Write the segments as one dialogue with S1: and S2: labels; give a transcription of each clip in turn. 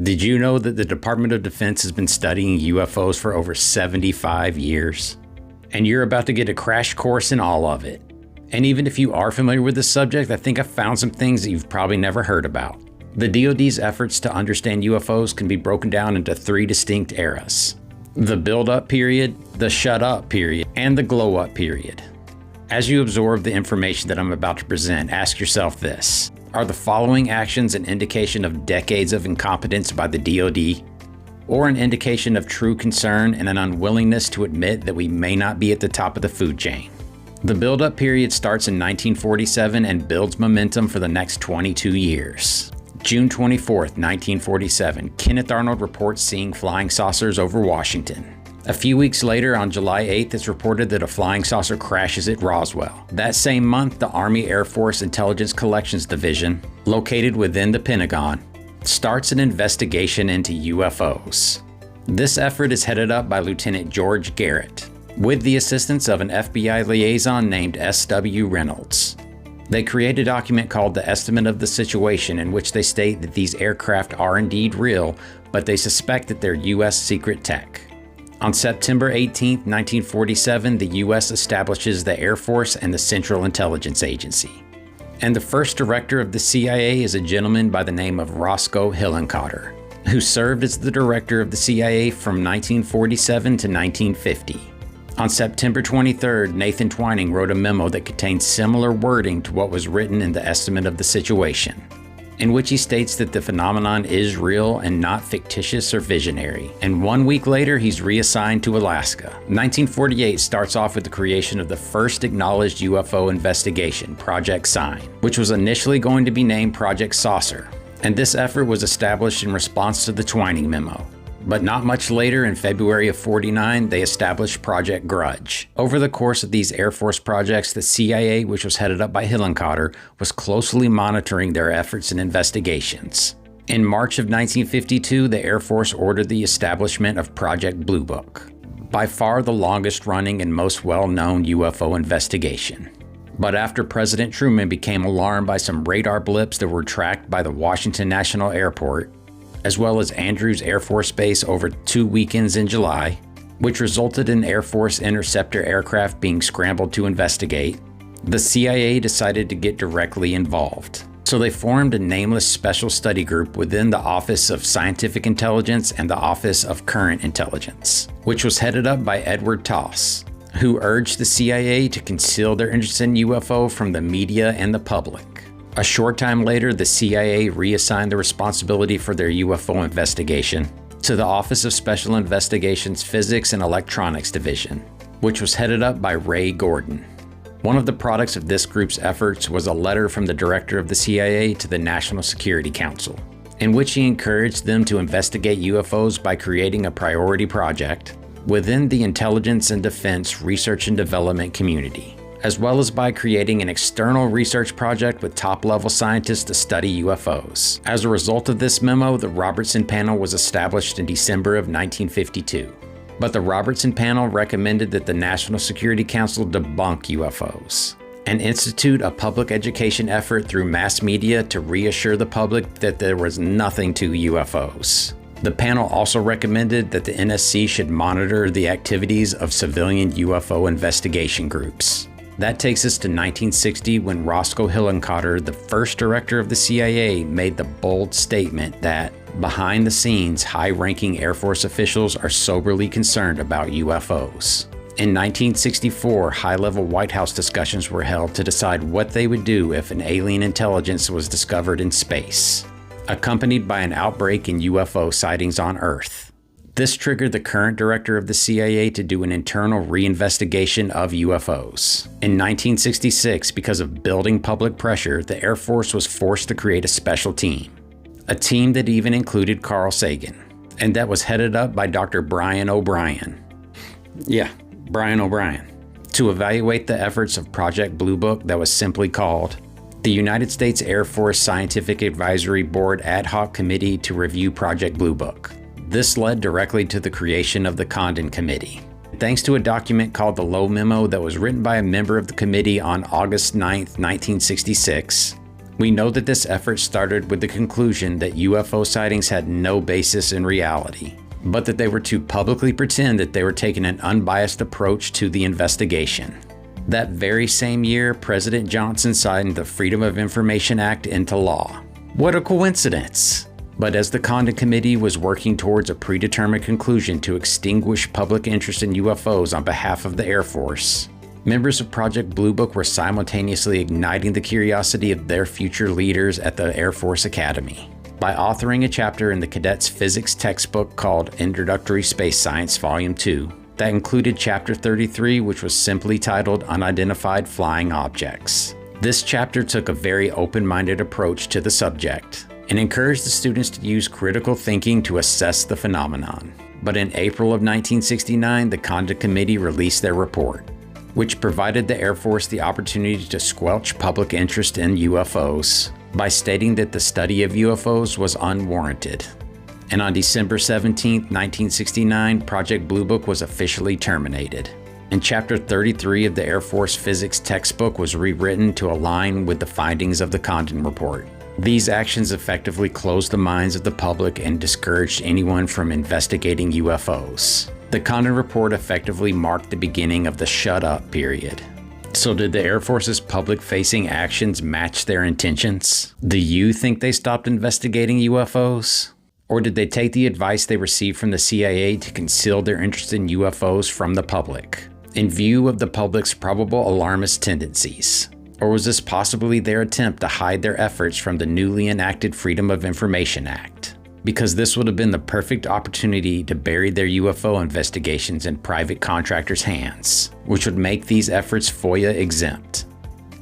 S1: Did you know that the Department of Defense has been studying UFOs for over 75 years? And you're about to get a crash course in all of it. And even if you are familiar with this subject, I think I've found some things that you've probably never heard about. The DoD's efforts to understand UFOs can be broken down into 3 distinct eras: the build-up period, the shut-up period, and the glow-up period. As you absorb the information that I'm about to present, ask yourself this: are the following actions an indication of decades of incompetence by the DoD, or an indication of true concern and an unwillingness to admit that we may not be at the top of the food chain? The build-up period starts in 1947 and builds momentum for the next 22 years. June 24th, 1947, Kenneth Arnold reports seeing flying saucers over Washington. A few weeks later, on July 8th, it's reported that a flying saucer crashes at Roswell. That same month, the Army Air Force Intelligence Collections Division, located within the Pentagon, starts an investigation into UFOs. This effort is headed up by Lieutenant George Garrett, with the assistance of an FBI liaison named S.W. Reynolds. They create a document called the Estimate of the Situation, in which they state that these aircraft are indeed real, but they suspect that they're U.S. secret tech. On September 18, 1947, the U.S. establishes the Air Force and the Central Intelligence Agency. And the first director of the CIA is a gentleman by the name of Roscoe Hillenkotter, who served as the director of the CIA from 1947 to 1950. On September 23rd, Nathan Twining wrote a memo that contained similar wording to what was written in the Estimate of the Situation, in which he states that the phenomenon is real and not fictitious or visionary. And 1 week later, he's reassigned to Alaska. 1948 starts off with the creation of the first acknowledged UFO investigation, Project Sign, which was initially going to be named Project Saucer. And this effort was established in response to the Twining memo. But not much later, in February of '49, they established Project Grudge. Over the course of these Air Force projects, the CIA, which was headed up by Hillenkotter, was closely monitoring their efforts and investigations. In March of 1952, the Air Force ordered the establishment of Project Blue Book, by far the longest running and most well-known UFO investigation. But after President Truman became alarmed by some radar blips that were tracked by the Washington National Airport, as well as Andrews Air Force Base over 2 weekends in July, which resulted in Air Force interceptor aircraft being scrambled to investigate, the CIA decided to get directly involved. So they formed a nameless special study group within the Office of Scientific Intelligence and the Office of Current Intelligence, which was headed up by Edward Toss, who urged the CIA to conceal their interest in UFO from the media and the public. A short time later, the CIA reassigned the responsibility for their UFO investigation to the Office of Special Investigations Physics and Electronics Division, which was headed up by Ray Gordon. One of the products of this group's efforts was a letter from the director of the CIA to the National Security Council, in which he encouraged them to investigate UFOs by creating a priority project within the intelligence and defense research and development community, as well as by creating an external research project with top-level scientists to study UFOs. As a result of this memo, the Robertson Panel was established in December of 1952. But the Robertson Panel recommended that the National Security Council debunk UFOs and institute a public education effort through mass media to reassure the public that there was nothing to UFOs. The panel also recommended that the NSC should monitor the activities of civilian UFO investigation groups. That takes us to 1960, when Roscoe Hillenkotter, the first director of the CIA, made the bold statement that, behind the scenes, high-ranking Air Force officials are soberly concerned about UFOs. In 1964, high-level White House discussions were held to decide what they would do if an alien intelligence was discovered in space, accompanied by an outbreak in UFO sightings on Earth. This triggered the current director of the CIA to do an internal reinvestigation of UFOs. In 1966, because of building public pressure, the Air Force was forced to create a special team. A team that even included Carl Sagan, and that was headed up by Dr. Brian O'Brien. Yeah, Brian O'Brien. To evaluate the efforts of Project Blue Book that was simply called the United States Air Force Scientific Advisory Board Ad Hoc Committee to Review Project Blue Book. This led directly to the creation of the Condon Committee. Thanks to a document called the Lowe Memo that was written by a member of the committee on August 9, 1966, We know that this effort started with the conclusion that UFO sightings had no basis in reality, but that they were to publicly pretend that they were taking an unbiased approach to the investigation. That very same year, President Johnson signed the Freedom of Information Act into law. What a coincidence! But as the Condon Committee was working towards a predetermined conclusion to extinguish public interest in UFOs on behalf of the Air Force, members of Project Blue Book were simultaneously igniting the curiosity of their future leaders at the Air Force Academy by authoring a chapter in the cadets' physics textbook called Introductory Space Science Volume 2 that included Chapter 33, which was simply titled Unidentified Flying Objects. This chapter took a very open-minded approach to the subject and encouraged the students to use critical thinking to assess the phenomenon. But in April of 1969, the Condon Committee released their report, which provided the Air Force the opportunity to squelch public interest in UFOs by stating that the study of UFOs was unwarranted. And on December 17, 1969, Project Blue Book was officially terminated, and Chapter 33 of the Air Force Physics textbook was rewritten to align with the findings of the Condon Report. These actions effectively closed the minds of the public and discouraged anyone from investigating UFOs. The Condon Report effectively marked the beginning of the shut up period. So did the Air Force's public-facing actions match their intentions? Do you think they stopped investigating UFOs? Or did they take the advice they received from the CIA to conceal their interest in UFOs from the public, in view of the public's probable alarmist tendencies? Or was this possibly their attempt to hide their efforts from the newly enacted Freedom of Information Act? Because this would have been the perfect opportunity to bury their UFO investigations in private contractors' hands, which would make these efforts FOIA exempt.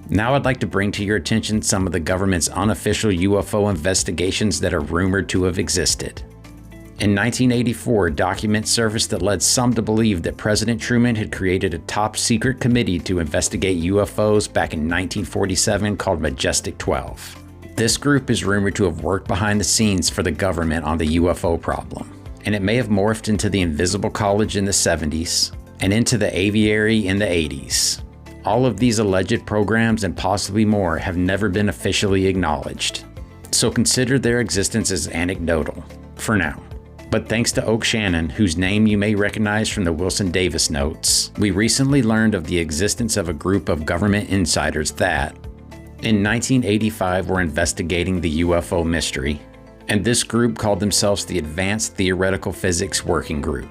S1: Now I'd like to bring to your attention some of the government's unofficial UFO investigations that are rumored to have existed. In 1984, documents surfaced that led some to believe that President Truman had created a top-secret committee to investigate UFOs back in 1947 called Majestic 12. This group is rumored to have worked behind the scenes for the government on the UFO problem, and it may have morphed into the Invisible College in the 70s and into the Aviary in the 80s. All of these alleged programs and possibly more have never been officially acknowledged, so consider their existence as anecdotal for now. But thanks to Oak Shannon, whose name you may recognize from the Wilson Davis notes, we recently learned of the existence of a group of government insiders that, in 1985, were investigating the UFO mystery, and this group called themselves the Advanced Theoretical Physics Working Group.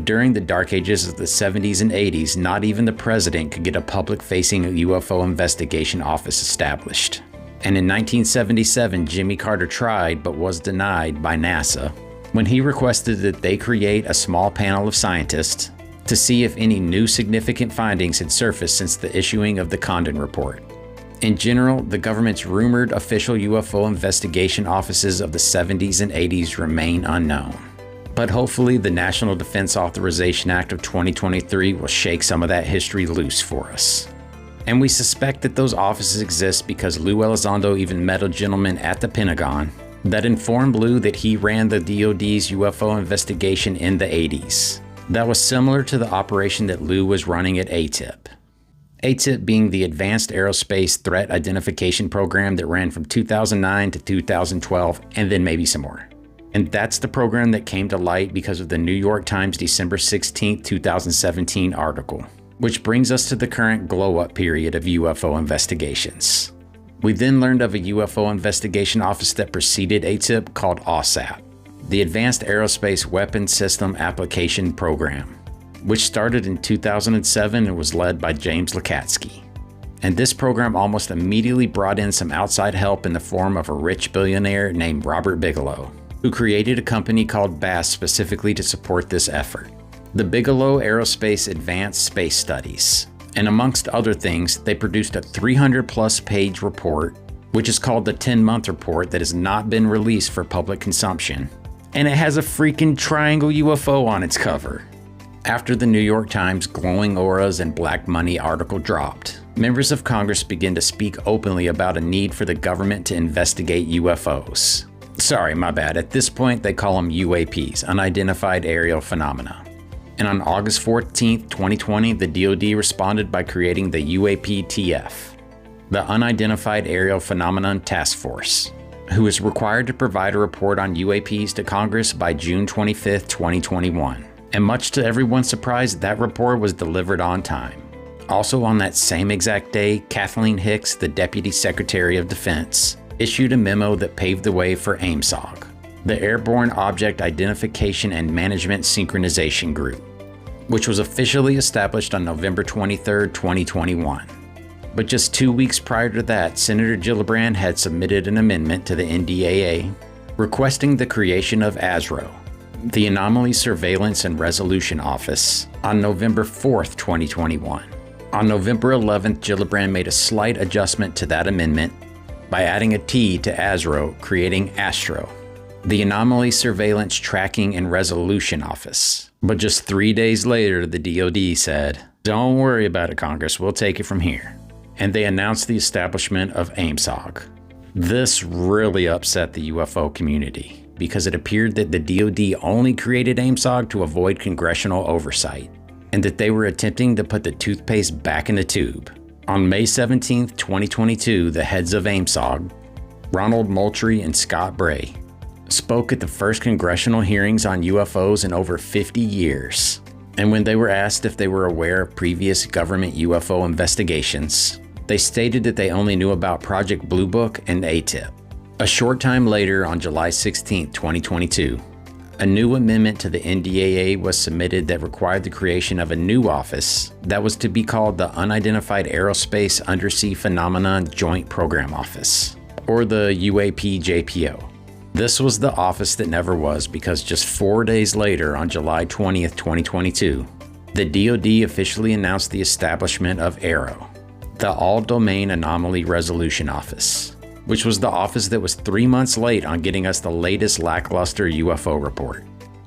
S1: During the dark ages of the 70s and 80s, not even the president could get a public-facing UFO investigation office established. And in 1977, Jimmy Carter tried, but was denied by NASA, when he requested that they create a small panel of scientists to see if any new significant findings had surfaced since the issuing of the Condon Report. In general, the government's rumored official UFO investigation offices of the 70s and 80s remain unknown. But hopefully the National Defense Authorization Act of 2023 will shake some of that history loose for us. And we suspect that those offices exist because Lou Elizondo even met a gentleman at the Pentagon that informed Lou that he ran the DoD's UFO investigation in the 80s. That was similar to the operation that Lou was running at ATIP. ATIP being the Advanced Aerospace Threat Identification Program that ran from 2009 to 2012, and then maybe some more. And that's the program that came to light because of the New York Times December 16, 2017 article, which brings us to the current glow-up period of UFO investigations. We then learned of a UFO investigation office that preceded ATIP called AAWSAP, the Advanced Aerospace Weapons System Application Program, which started in 2007 and was led by James Lukatsky. And this program almost immediately brought in some outside help in the form of a rich billionaire named Robert Bigelow, who created a company called BASS specifically to support this effort, the Bigelow Aerospace Advanced Space Studies. And amongst other things, they produced a 300-plus page report, which is called the 10-month report, that has not been released for public consumption. And it has a freaking triangle UFO on its cover. After the New York Times Glowing Auras and Black Money article dropped, members of Congress began to speak openly about a need for the government to investigate UFOs. Sorry, my bad. At this point, they call them UAPs, Unidentified Aerial Phenomena. And on August 14, 2020, the DoD responded by creating the UAPTF. the Unidentified Aerial Phenomenon Task Force, who is required to provide a report on UAPs to Congress by June 25, 2021. And much to everyone's surprise, that report was delivered on time. Also on that same exact day, Kathleen Hicks, the Deputy Secretary of Defense, issued a memo that paved the way for AIMSOG, the Airborne Object Identification and Management Synchronization Group, which was officially established on November 23, 2021. But just 2 weeks prior to that, Senator Gillibrand had submitted an amendment to the NDAA requesting the creation of ASRO, the Anomaly Surveillance and Resolution Office, on November 4, 2021. On November 11th, Gillibrand made a slight adjustment to that amendment by adding a T to ASRO, creating ASTRO, the Anomaly Surveillance Tracking and Resolution Office. But just 3 days later, the DoD said, "Don't worry about it, Congress, we'll take it from here." And they announced the establishment of AIMSOG. This really upset the UFO community because it appeared that the DoD only created AIMSOG to avoid congressional oversight, and that they were attempting to put the toothpaste back in the tube. On May 17, 2022, the heads of AIMSOG, Ronald Moultrie and Scott Bray, spoke at the first congressional hearings on UFOs in over 50 years. And when they were asked if they were aware of previous government UFO investigations, they stated that they only knew about Project Blue Book and ATIP. A short time later, on July 16, 2022, a new amendment to the NDAA was submitted that required the creation of a new office that was to be called the Unidentified Aerospace Undersea Phenomenon Joint Program Office, or the UAPJPO. This was the office that never was, because just 4 days later, on July 20th, 2022, the DoD officially announced the establishment of AARO, the All-Domain Anomaly Resolution Office, which was the office that was 3 months late on getting us the latest lackluster UFO report.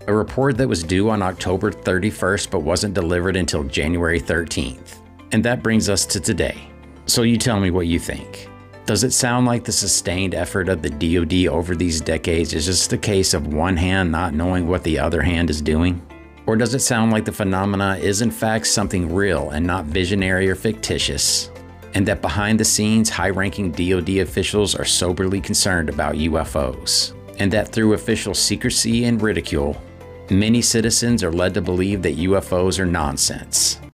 S1: A report that was due on October 31st but wasn't delivered until January 13th. And that brings us to today. So you tell me what you think. Does it sound like the sustained effort of the DoD over these decades is just a case of one hand not knowing what the other hand is doing? Or does it sound like the phenomena is in fact something real and not visionary or fictitious? And that behind the scenes, high-ranking DoD officials are soberly concerned about UFOs, and that through official secrecy and ridicule, many citizens are led to believe that UFOs are nonsense.